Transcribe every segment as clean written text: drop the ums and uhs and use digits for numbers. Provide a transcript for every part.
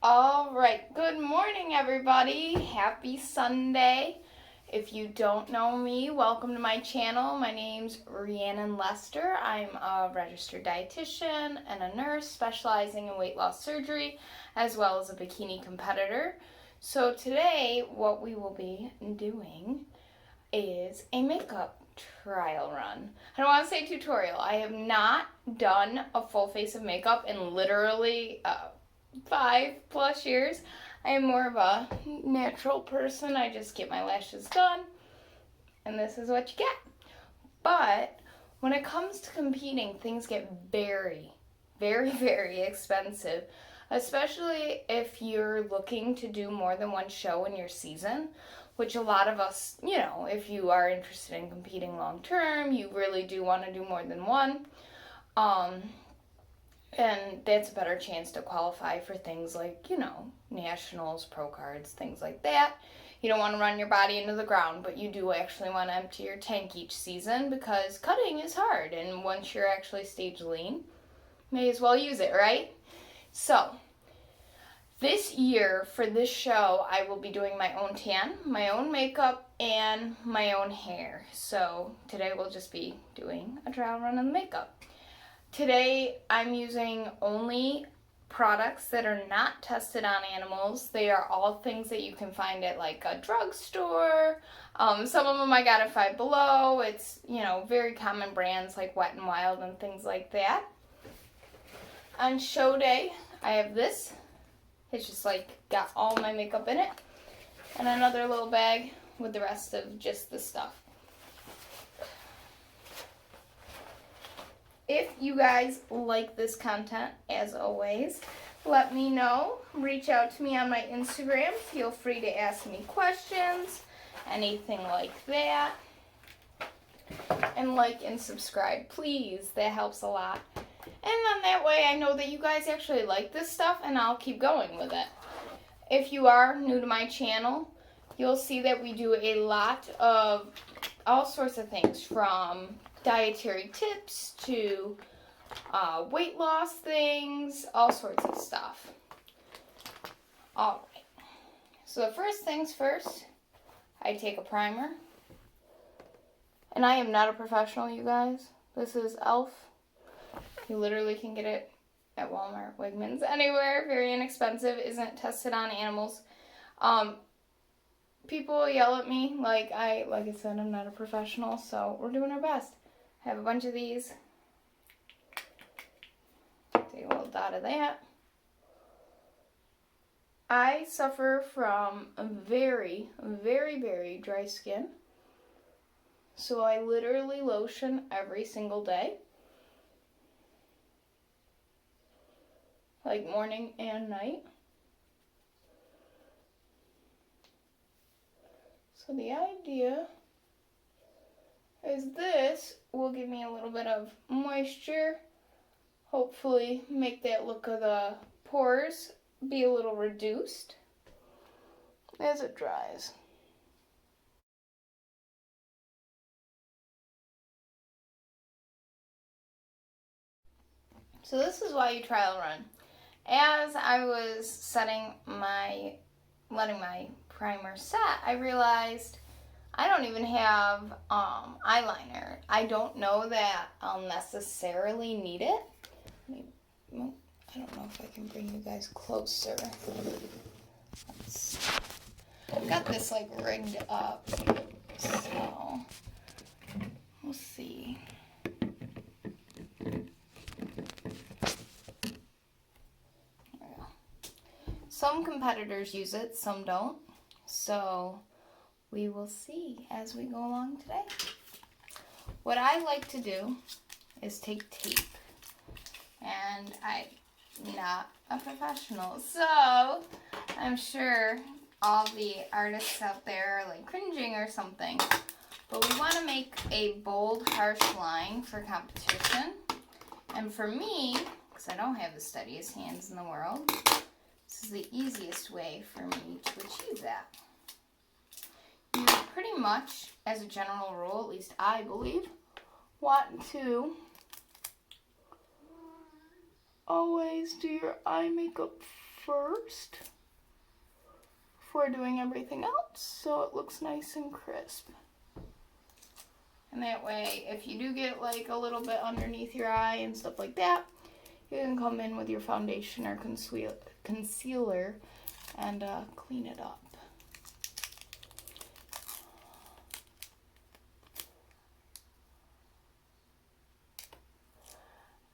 All right, good morning, everybody. Happy Sunday. If you don't know me, welcome to my channel. My name's Rhiannon Lester. I'm a registered dietitian and a nurse specializing in weight loss surgery, as well as a bikini competitor. So today, what we will be doing is a makeup trial run. I don't want to say tutorial. I have not done a full face of makeup in literally 5+ years. I am more of a natural person. I just get my lashes done, and this is what you get. But when it comes to competing, things get very, very, very expensive, especially if you're looking to do more than one show in your season, which a lot of us, if you are interested in competing long term, you really do want to do more than one. And that's a better chance to qualify for things like, nationals, pro cards, things like that. You don't want to run your body into the ground, but you do actually want to empty your tank each season because cutting is hard. And once you're actually stage lean, may as well use it, right? So, this year for this show, I will be doing my own tan, my own makeup, and my own hair. So, today we'll just be doing a trial run of the makeup. Today, I'm using only products that are not tested on animals. They are all things that you can find at like a drugstore. Some of them I got at Five Below. It's, very common brands like Wet n Wild and things like that. On show day, I have this. It's just got all my makeup in it. And another little bag with the rest of just the stuff. If you guys like this content, as always, let me know. Reach out to me on my Instagram. Feel free to ask me questions, anything like that. And like and subscribe, please. That helps a lot. And then that way I know that you guys actually like this stuff and I'll keep going with it. If you are new to my channel, you'll see that we do a lot of all sorts of things, from dietary tips to weight loss things, all sorts of stuff. All right. So the first things first, I take a primer. And I am not a professional, you guys. This is e.l.f. You literally can get it at Walmart, Wegmans, anywhere. Very inexpensive. Isn't tested on animals. People yell at me like I said, I'm not a professional, so we're doing our best. I have a bunch of these. Take a little dot of that. I suffer from a very, very, very dry skin. So I literally lotion every single day. Like morning and night. So the idea is this will give me a little bit of moisture, hopefully make that look of the pores be a little reduced as it dries. So this is why you trial run. As I was letting my primer set, I realized I don't even have eyeliner. I don't know that I'll necessarily need it. I don't know if I can bring you guys closer. I've got this rigged up, so we'll see. Some competitors use it, some don't. So we will see as we go along today. What I like to do is take tape. And I'm not a professional, so I'm sure all the artists out there are cringing or something. But we want to make a bold, harsh line for competition. And for me, because I don't have the steadiest hands in the world, this is the easiest way for me to achieve that. You pretty much, as a general rule, at least I believe, want to always do your eye makeup first before doing everything else, so it looks nice and crisp. And that way, if you do get like a little bit underneath your eye and stuff like that, you can come in with your foundation or concealer and clean it up.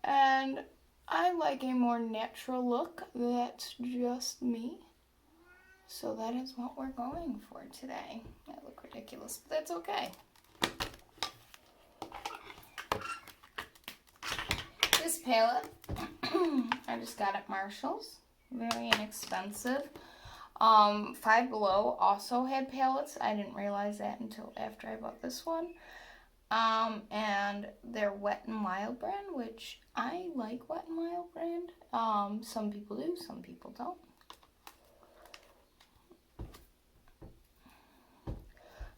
And I like a more natural look. That's just me. So that is what we're going for today. I look ridiculous, but that's okay. This palette, I just got at Marshall's. Very inexpensive. Five Below also had palettes. I didn't realize that until after I bought this one. And their Wet n Wild brand, which I like Wet n Wild brand. Some people do, some people don't.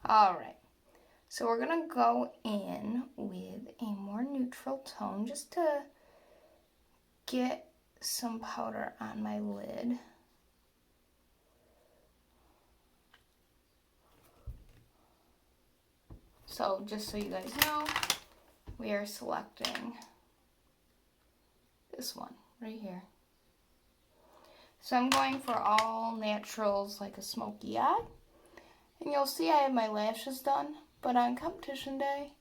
Alright, so we're going to go in with a more neutral tone just to get some powder on my lid. So just so you guys know, we are selecting this one right here. So I'm going for all naturals, like a smoky eye. And you'll see I have my lashes done, but on competition day,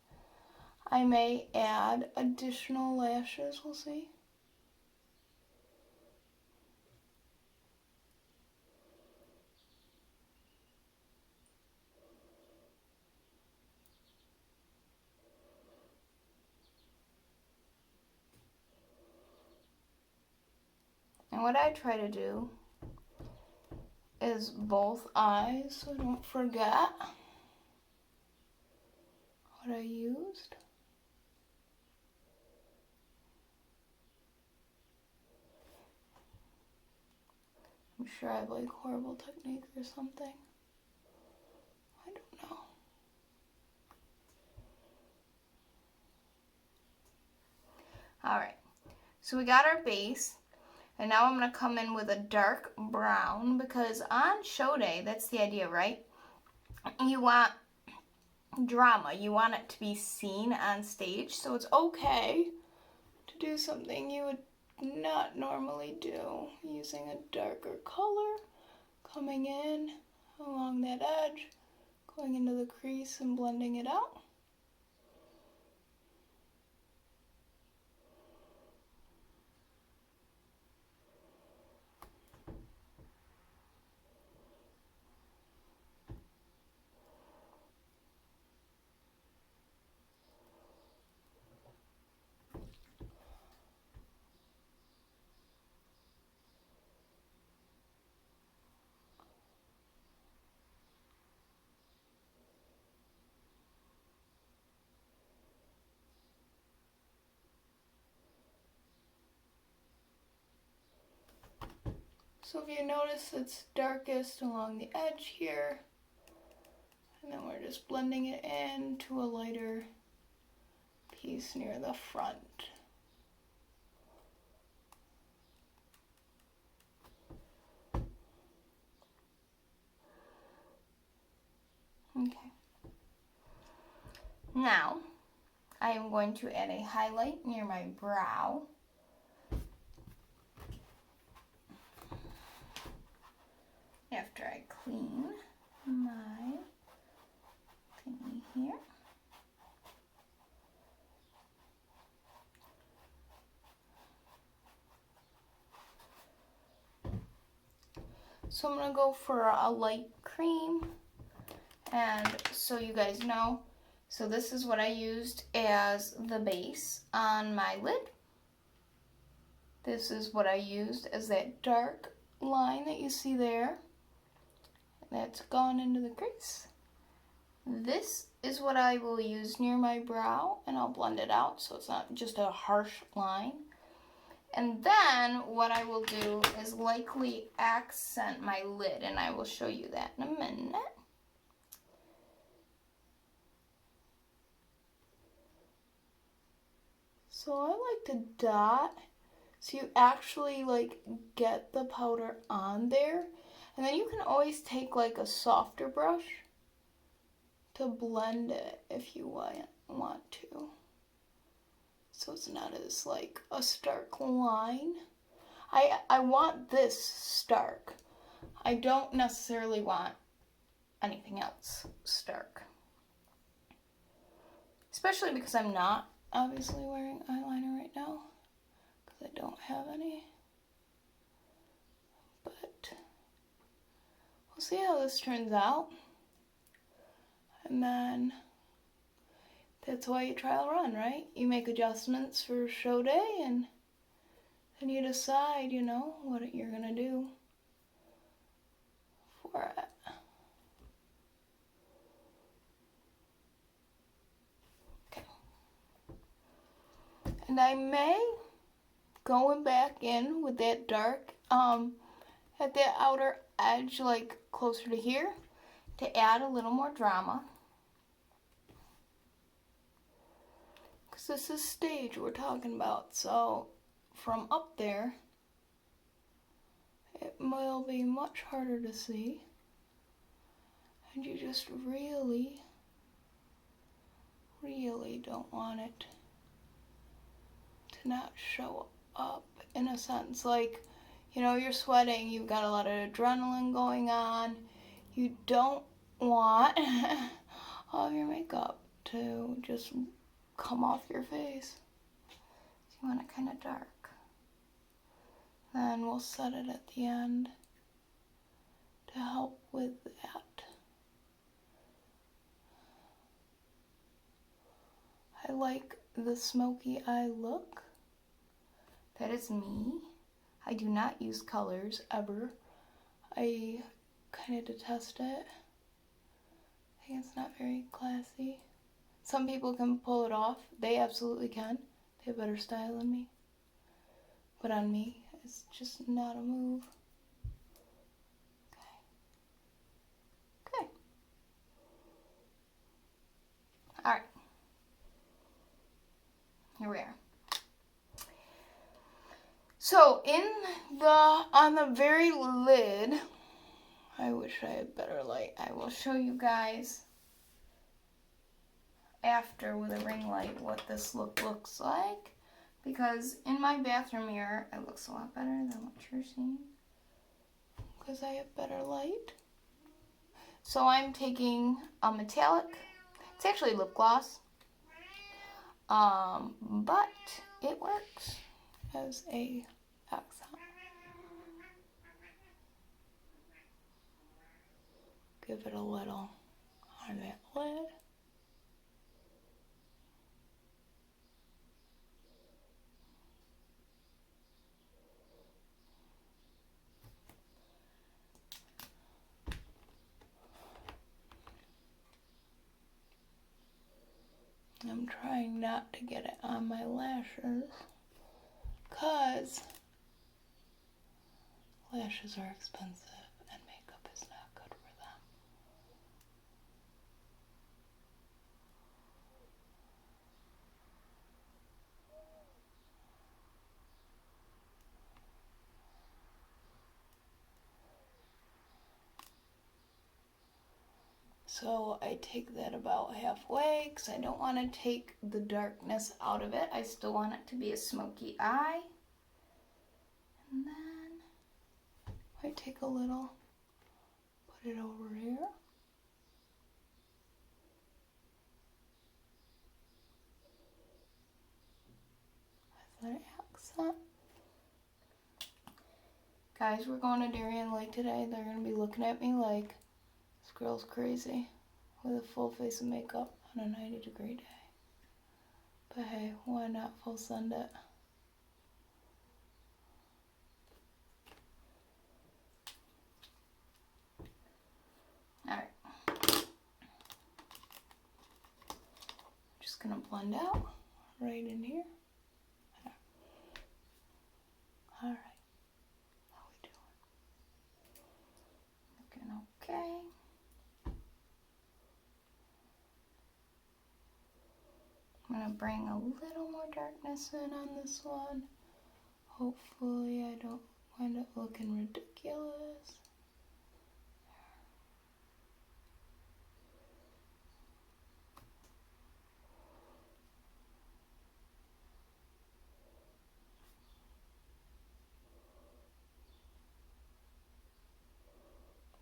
I may add additional lashes, we'll see. And what I try to do is both eyes, so don't forget what I used. I'm sure I have like horrible technique or something. I don't know. Alright, so we got our base. And now I'm going to come in with a dark brown because on show day, that's the idea, right? You want drama. You want it to be seen on stage. So it's okay to do something you would not normally do. Using a darker color, coming in along that edge, going into the crease and blending it out. So if you notice, it's darkest along the edge here, and then we're just blending it into a lighter piece near the front. Okay. Now, I am going to add a highlight near my brow. After I clean my thingy here. So I'm going to go for a light cream. And so you guys know, so this is what I used as the base on my lid. This is what I used as that dark line that you see there. That's gone into the crease. This is what I will use near my brow, and I'll blend it out so it's not just a harsh line. And then what I will do is lightly accent my lid, and I will show you that in a minute. So I like to dot So you actually like get the powder on there. And then you can always take like a softer brush to blend it if you want to. So it's not as like a stark line. I want this stark. I don't necessarily want anything else stark. Especially because I'm not obviously wearing eyeliner right now. Because I don't have any. But we'll see how this turns out. And then that's why you trial run, right? You make adjustments for show day and then you decide, you know, what you're going to do for it. Okay. And I may go back in with that dark at the outer edge, like closer to here, to add a little more drama. Because this is stage we're talking about, so from up there, it will be much harder to see. And you just really, really don't want it to not show up in a sense. Like, you know, you're sweating, you've got a lot of adrenaline going on. You don't want all of your makeup to just come off your face. So you want it kind of dark. Then we'll set it at the end to help with that. I like the smoky eye look. That is me. I do not use colors ever. I kind of detest it. I think it's not very classy. Some people can pull it off. They absolutely can. They have better style than me. But on me, it's just not a move. Okay. Alright. Here we are. So on the very lid, I wish I had better light. I will show you guys after with a ring light what this look looks like. Because in my bathroom mirror, it looks a lot better than what you're seeing. Because I have better light. So I'm taking a metallic. It's actually lip gloss. But it works as a accent. Give it a little on that lid. I'm trying not to get it on my lashes because lashes are expensive and makeup is not good for them. So I take that about halfway because I don't want to take the darkness out of it. I still want it to be a smoky eye. And then I take a little, put it over here. As an accent. Guys, we're going to Darien Lake today. They're going to be looking at me like, this girl's crazy with a full face of makeup on a 90-degree day. But hey, why not full send it? Alright. Just gonna blend out right in here. Alright. How we doing? Looking okay. I'm going to bring a little more darkness in on this one. Hopefully I don't wind up looking ridiculous.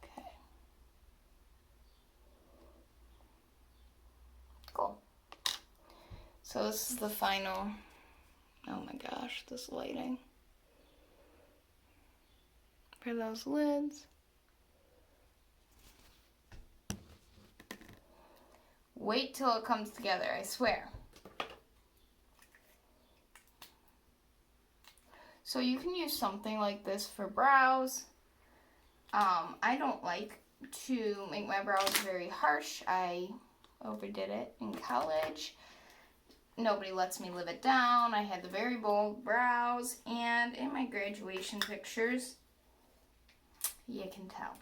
Okay. Cool. So this is the final. Oh my gosh, this lighting. For those lids. Wait till it comes together, I swear. So you can use something like this for brows. I don't like to make my brows very harsh. I overdid it in college. Nobody lets me live it down. I had the very bold brows, and in my graduation pictures, you can tell.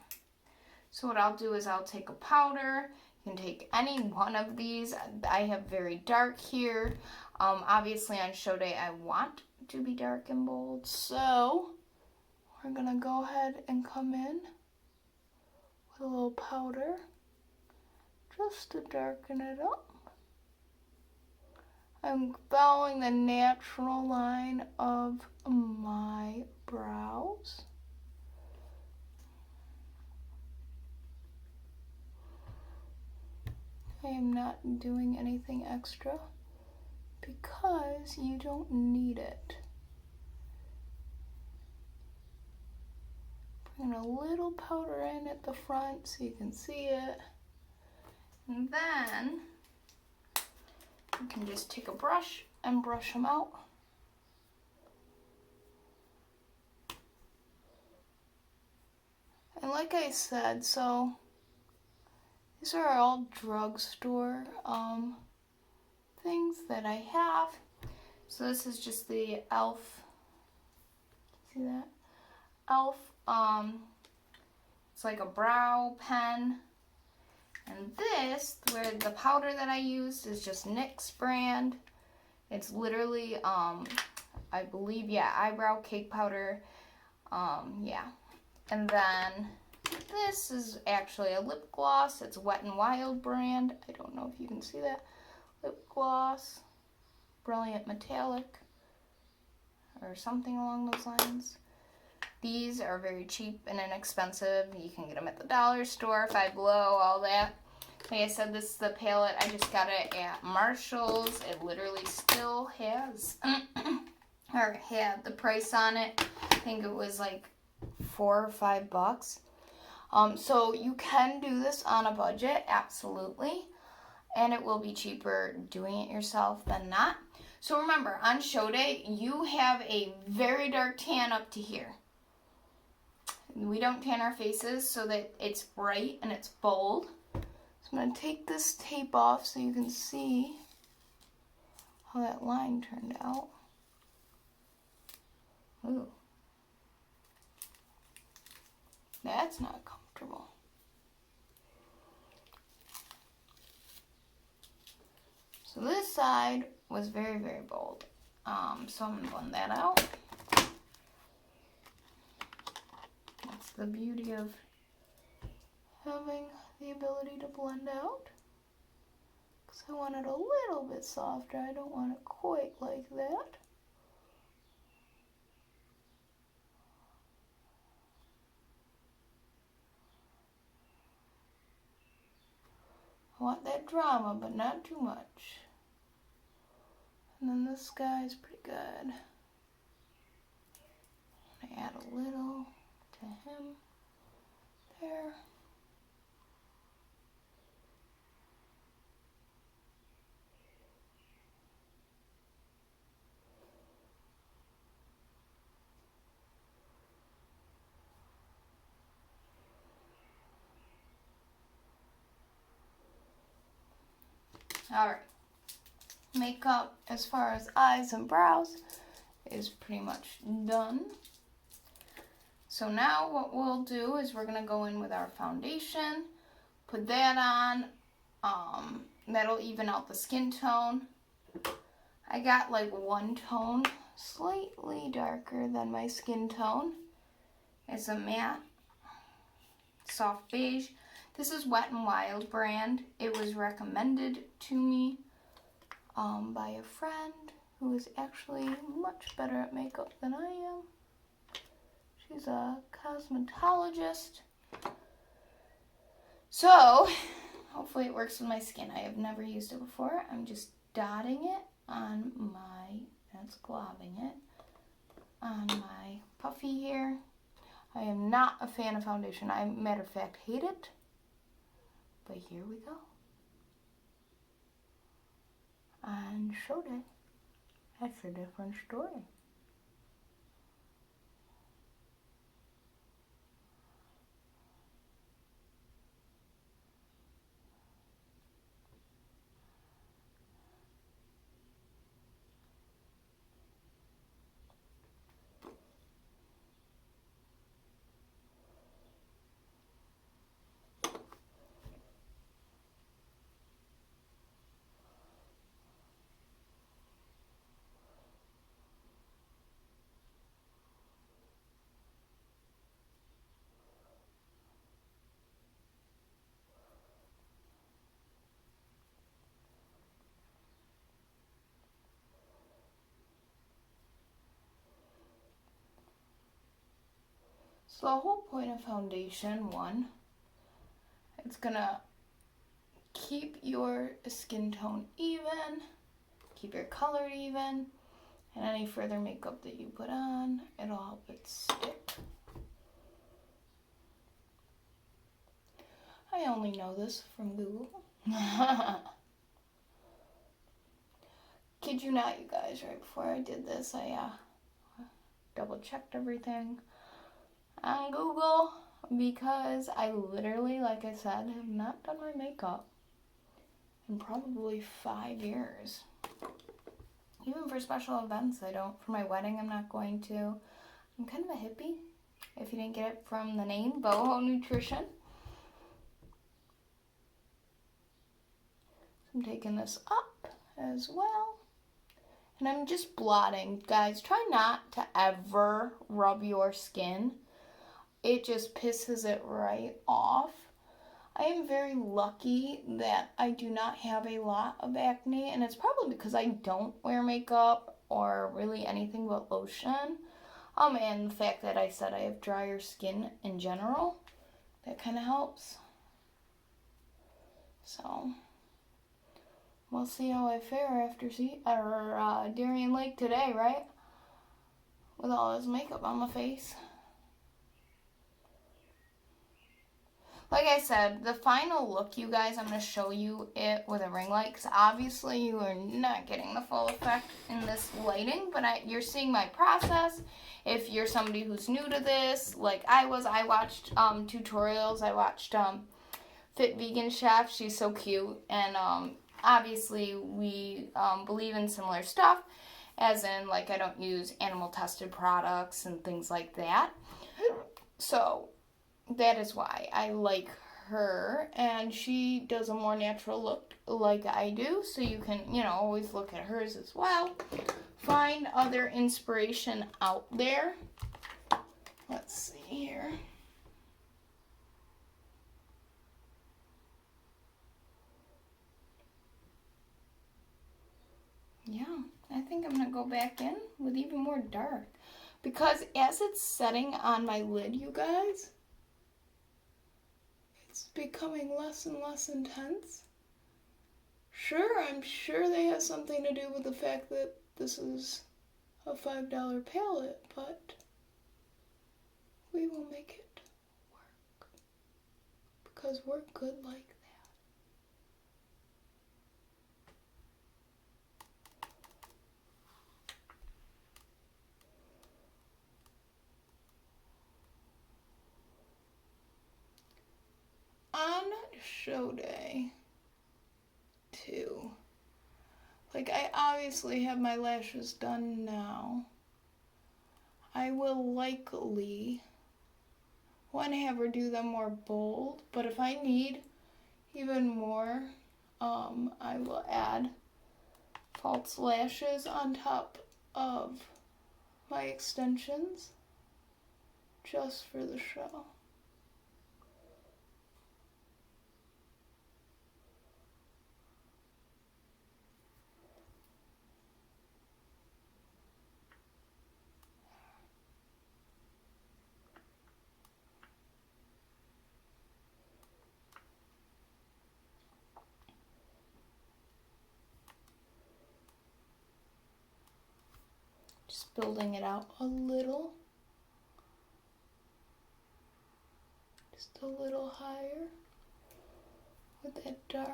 So what I'll do is I'll take a powder. You can take any one of these. I have very dark here. Obviously on show day I want to be dark and bold, so we're gonna go ahead and come in with a little powder just to darken it up. I'm following the natural line of my brows. I am not doing anything extra because you don't need it. Bring a little powder in at the front so you can see it. And then you can just take a brush and brush them out. And like I said, so these are all drugstore things that I have. So this is just the e.l.f. See that? e.l.f. It's like a brow pen. And this, where the powder that I used is just NYX brand. It's literally, I believe, yeah, eyebrow cake powder. Yeah. And then this is actually a lip gloss. It's Wet n Wild brand. I don't know if you can see that. Lip gloss. Brilliant Metallic. Or something along those lines. These are very cheap and inexpensive. You can get them at the dollar store, Five Below, all that. Like I said, this is the palette. I just got it at Marshall's. It literally still has, or had the price on it. I think it was like $4 or $5. So you can do this on a budget, absolutely. And it will be cheaper doing it yourself than not. So remember, on show day, you have a very dark tan up to here. We don't tan our faces so that it's bright and it's bold. So I'm going to take this tape off so you can see how that line turned out. Ooh. That's not comfortable. So this side was very, very bold. So I'm going to blend that out. That's the beauty of having the ability to blend out. Because I want it a little bit softer. I don't want it quite like that. I want that drama, but not too much. And then this guy is pretty good. I add a little to him there. Alright, makeup as far as eyes and brows is pretty much done. So now what we'll do is we're going to go in with our foundation, put that on, that'll even out the skin tone. I got like one tone slightly darker than my skin tone. It's a matte, soft beige. This is Wet n Wild brand. It was recommended to me by a friend who is actually much better at makeup than I am. She's a cosmetologist. So, hopefully it works with my skin. I have never used it before. I'm just dotting it on that's globbing it, on my puffy hair. I am not a fan of foundation. I, matter of fact, hate it. But here we go. On show day, that's a different story. So the whole point of foundation, one, it's gonna keep your skin tone even, keep your color even, and any further makeup that you put on, it'll help it stick. I only know this from Google. Kid you not, you guys, right before I did this, I double checked everything on Google because I literally, like I said, have not done my makeup in probably 5 years. Even for special events, I don't. For my wedding, I'm not going to. I'm kind of a hippie, if you didn't get it from the name, Boho Nutrition. I'm taking this up as well. And I'm just blotting. Guys, try not to ever rub your skin. It just pisses it right off. I am very lucky that I do not have a lot of acne, and it's probably because I don't wear makeup or really anything but lotion. And the fact that I said I have drier skin in general, that kind of helps. So, we'll see how I fare after Darien Lake today, right? With all this makeup on my face. Like I said, the final look, you guys, I'm going to show you it with a ring light, because obviously you are not getting the full effect in this lighting, but you're seeing my process. If you're somebody who's new to this, like I watched tutorials. I watched Fit Vegan Chef. She's so cute, and obviously we believe in similar stuff, as in, like, I don't use animal-tested products and things like that. So that is why I like her, and she does a more natural look like I do, so you can, always look at hers as well. Find other inspiration out there. Let's see here. Yeah, I think I'm going to go back in with even more dark, because as it's setting on my lid, you guys, it's becoming less and less intense. Sure, I'm sure they have something to do with the fact that this is a $5 palette, but we will make it work, because we're good like that. On show day 2, like, I obviously have my lashes done now. I will likely want to have her do them more bold, but if I need even more, I will add false lashes on top of my extensions just for the show. Just building it out a little. Just a little higher with that dark.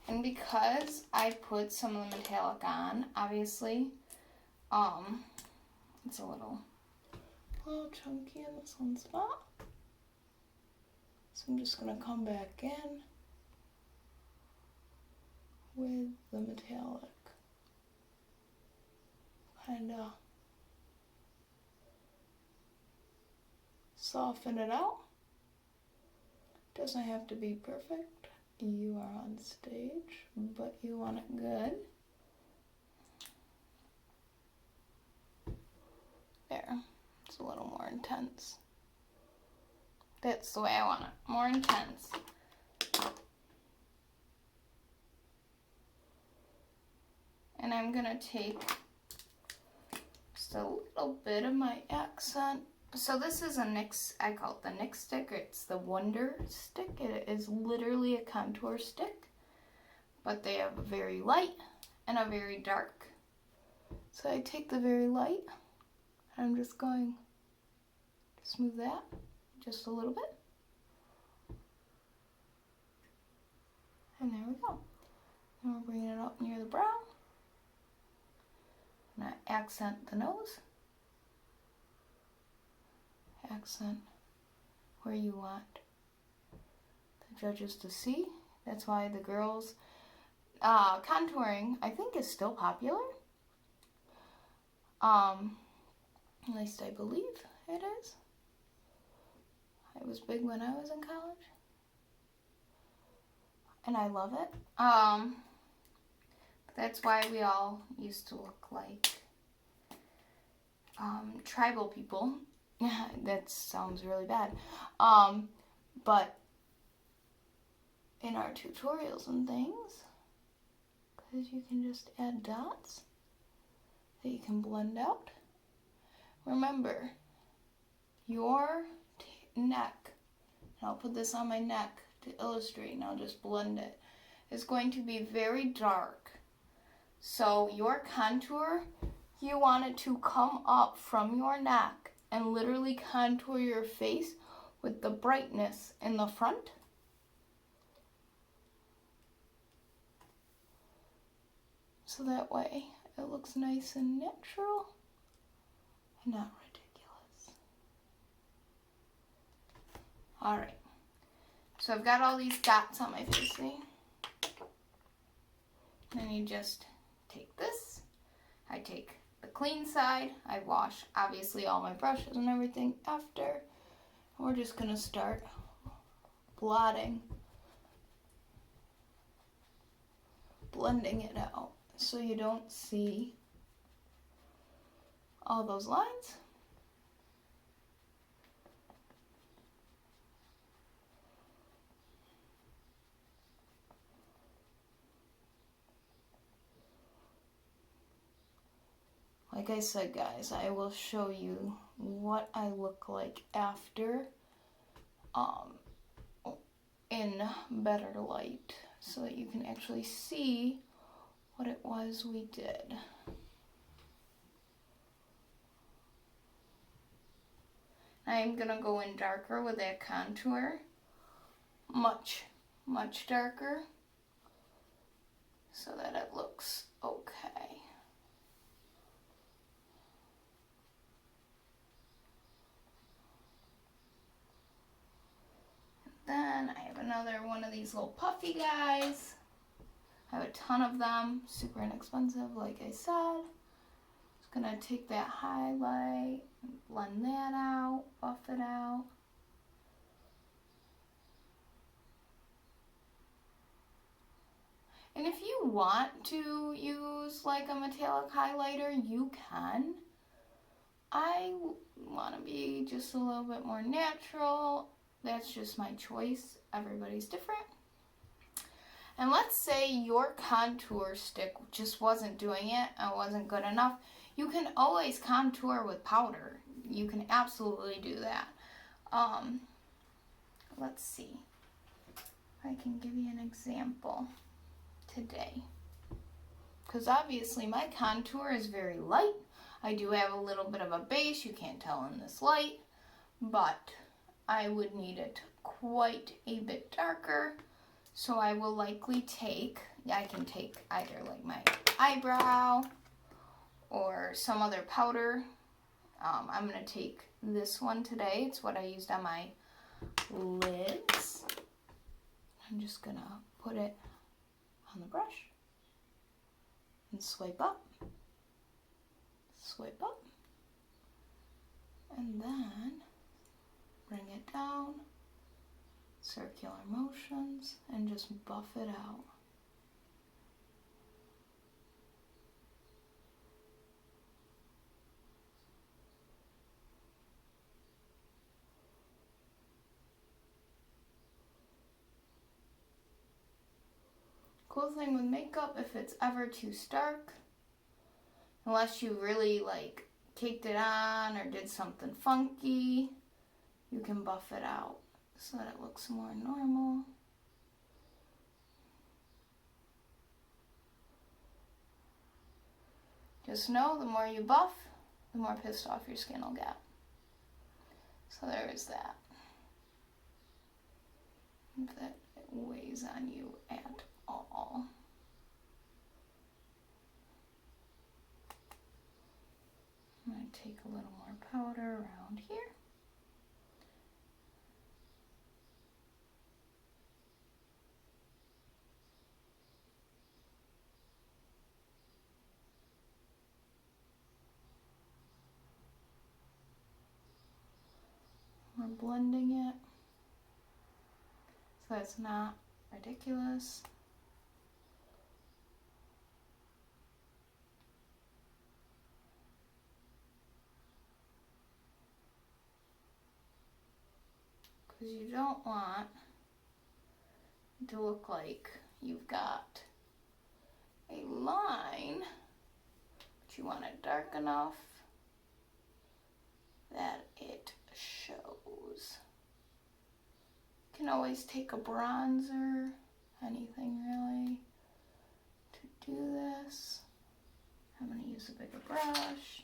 And because I put some of the metallic on, obviously, it's a little chunky in this one spot. So I'm just gonna come back in with the metallic. Kinda soften it out. Doesn't have to be perfect. You are on stage, but you want it good. There, it's a little more intense. That's the way I want it, more intense. And I'm gonna take just a little bit of my accent. So this is a NYX, I call it the NYX stick. It's the Wonder Stick. It is literally a contour stick, but they have a very light and a very dark. So I take the very light, and I'm just going to smooth that just a little bit. And there we go. And we're bringing it up near the brow. And I accent the nose. Accent where you want the judges to see. That's why the girls contouring, I think, is still popular. At least I believe it is. It was big when I was in college, and I love it. That's why we all used to look like tribal people. That sounds really bad. But in our tutorials and things, because you can just add dots that you can blend out. Remember, your neck, and I'll put this on my neck to illustrate, and I'll just blend it, is going to be very dark. So your contour, you want it to come up from your neck and literally contour your face with the brightness in the front. So that way it looks nice and natural and not ridiculous. Alright, so I've got all these dots on my face, see? Then you just take this, I take the clean side, I wash obviously all my brushes and everything after. We're just gonna start blending it out so you don't see all those lines. Like I said, guys, I will show you what I look like after in better light so that you can actually see what it was we did. I'm gonna go in darker with that contour, much darker, so that it looks okay. Then I have another one of these little puffy guys. I have a ton of them, super inexpensive, like I said. Just gonna take that highlight, blend that out, buff it out. And if you want to use like a metallic highlighter, you can. I want to be just a little bit more natural. That's just my choice. Everybody's different. And let's say your contour stick just wasn't doing it and wasn't good enough. You can always contour with powder. You can absolutely do that. Let's see if I can give you an example today. Because obviously my contour is very light. I do have a little bit of a base. You can't tell in this light. But I would need it quite a bit darker. So I will likely take, I can take either like my eyebrow or some other powder. I'm going to take this one today. It's what I used on my lids. I'm just going to put it on the brush and swipe up, and then bring it down, circular motions, and just buff it out. Cool thing with makeup, if it's ever too stark, unless you really like caked it on or did something funky, you can buff it out so that it looks more normal. Just know the more you buff, the more pissed off your skin will get. So there is that. If that weighs on you at all. I'm going to take a little more powder around here. We're blending it so it's not ridiculous. Because you don't want it to look like you've got a line, but you want it dark enough that it shows. You can always take a bronzer, anything really, to do this. I'm going to use a bigger brush.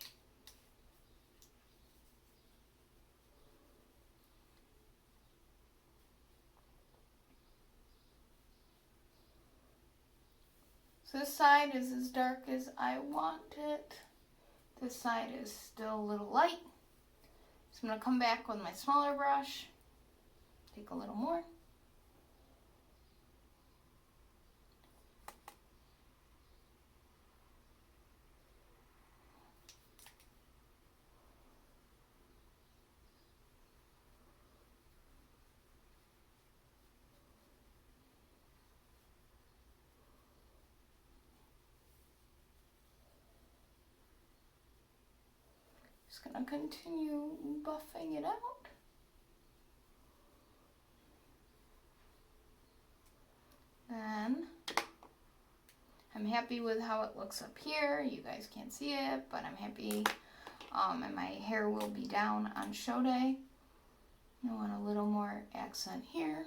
So this side is as dark as I want it. This side is still a little light. So I'm going to come back with my smaller brush, take a little more. Just going to continue buffing it out. Then I'm happy with how it looks up here. You guys can't see it, but I'm happy. And my hair will be down on show day. I want a little more accent here.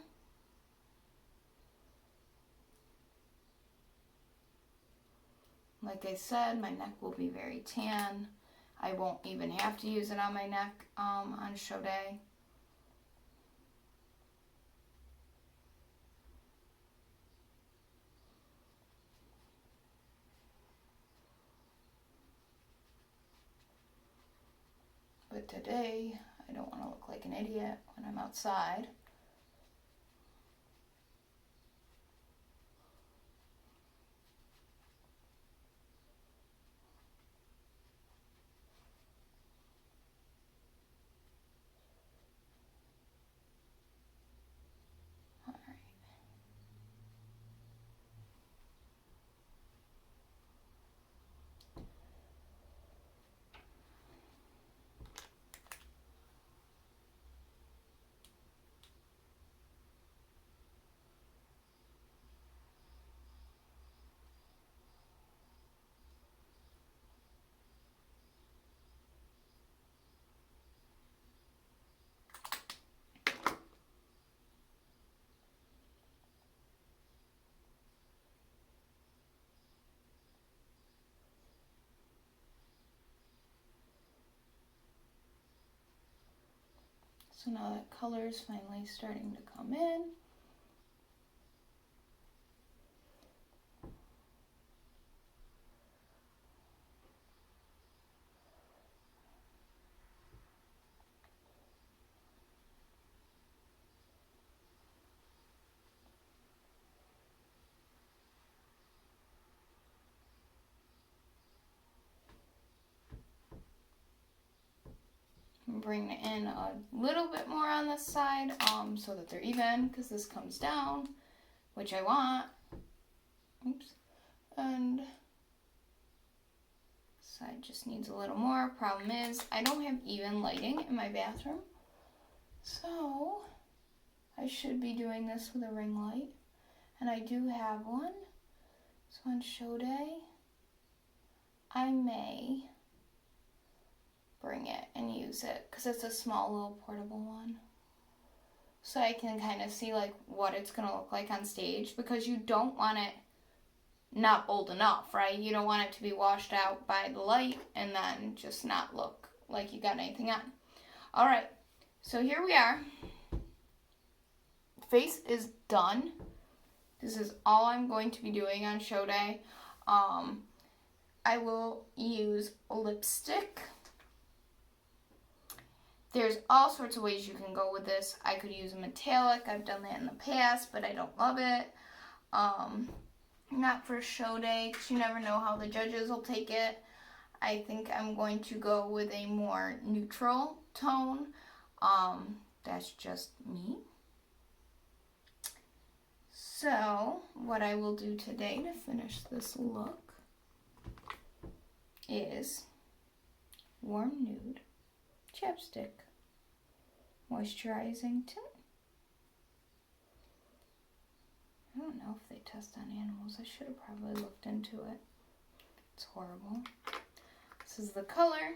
like I said, my neck will be very tan. I won't even have to use it on my neck on show day. But today, I don't want to look like an idiot when I'm outside. All right. So now that color is finally starting to come in. Bring it in a little bit more on this side so that they're even, because this comes down, which I want. Oops. And side just needs a little more. Problem is, I don't have even lighting in my bathroom, so I should be doing this with a ring light, and I do have one. So on show day, I may bring it and use it because it's a small little portable one, so I can kind of see like what it's gonna look like on stage, because you don't want it not bold enough, right? You don't want it to be washed out by the light and then just not look like you got anything on. All right, so here we are. Face is done. This is all I'm going to be doing on show day. I will use lipstick. There's all sorts of ways you can go with this. I could use a metallic. I've done that in the past, but I don't love it. Not for show day, because you never know how the judges will take it. I think I'm going to go with a more neutral tone. That's just me. So, what I will do today to finish this look is warm nude chapstick, moisturizing tint. I don't know if they test on animals. I should have probably looked into it. It's horrible. This is the color.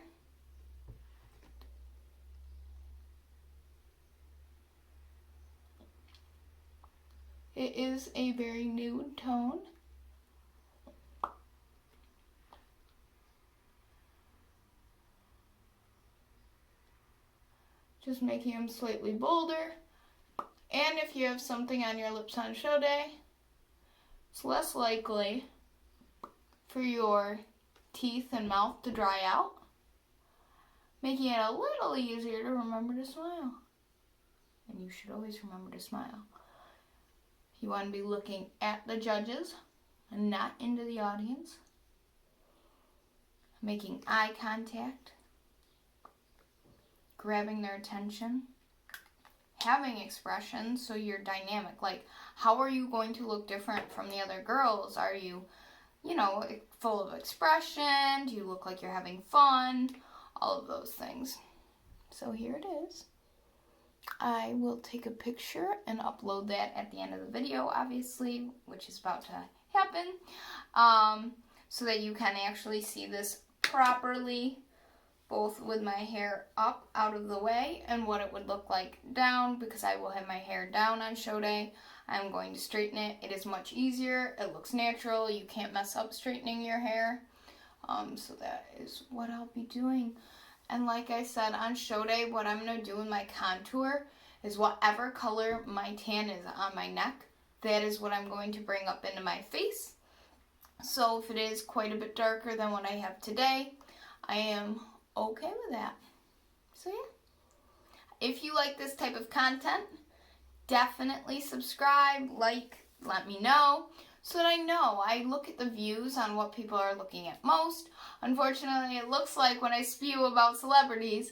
It is a very nude tone. Just making them slightly bolder. And if you have something on your lips on show day, it's less likely for your teeth and mouth to dry out, making it a little easier to remember to smile. And you should always remember to smile. You want to be looking at the judges and not into the audience. Making eye contact. Grabbing their attention. Having expressions, so you're dynamic. Like, how are you going to look different from the other girls? Are you, full of expression? Do you look like you're having fun? All of those things. So here it is. I will take a picture and upload that at the end of the video, obviously, which is about to happen, so that you can actually see this properly. both with my hair up out of the way and what it would look like down, because I will have my hair down on show day. I'm going to straighten it. It is much easier. It looks natural. You can't mess up straightening your hair. So that is what I'll be doing. And like I said, on show day, what I'm going to do in my contour is whatever color my tan is on my neck, that is what I'm going to bring up into my face. So if it is quite a bit darker than what I have today, I am okay with that. So yeah, if you like this type of content, definitely subscribe, like, let me know, so that I know. I look at the views on what people are looking at most. Unfortunately, it looks like when I spew about celebrities,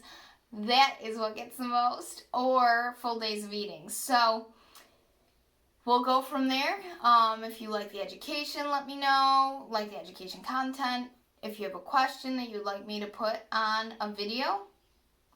that is what gets the most, or full days of eating. So we'll go from there. If you like the education, let me know. Like the education content. If you have a question that you'd like me to put on a video,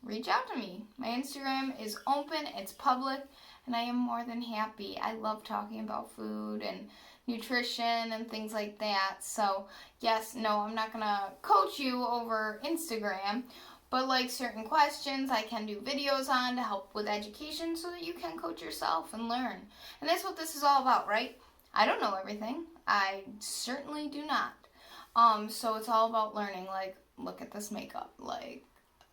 reach out to me. My Instagram is open, it's public, and I am more than happy. I love talking about food and nutrition and things like that. So yes, no, I'm not gonna coach you over Instagram, but like certain questions I can do videos on to help with education so that you can coach yourself and learn. And that's what this is all about, right? I don't know everything. I certainly do not. So it's all about learning. Like, look at this makeup. Like,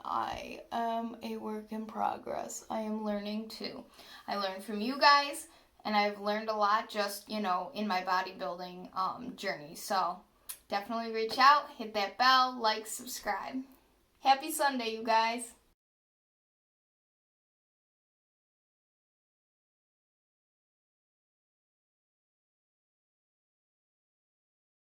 I am a work in progress. I am learning too. I learned from you guys, and I've learned a lot just, in my bodybuilding journey. So definitely reach out, hit that bell, like, subscribe. Happy Sunday, you guys.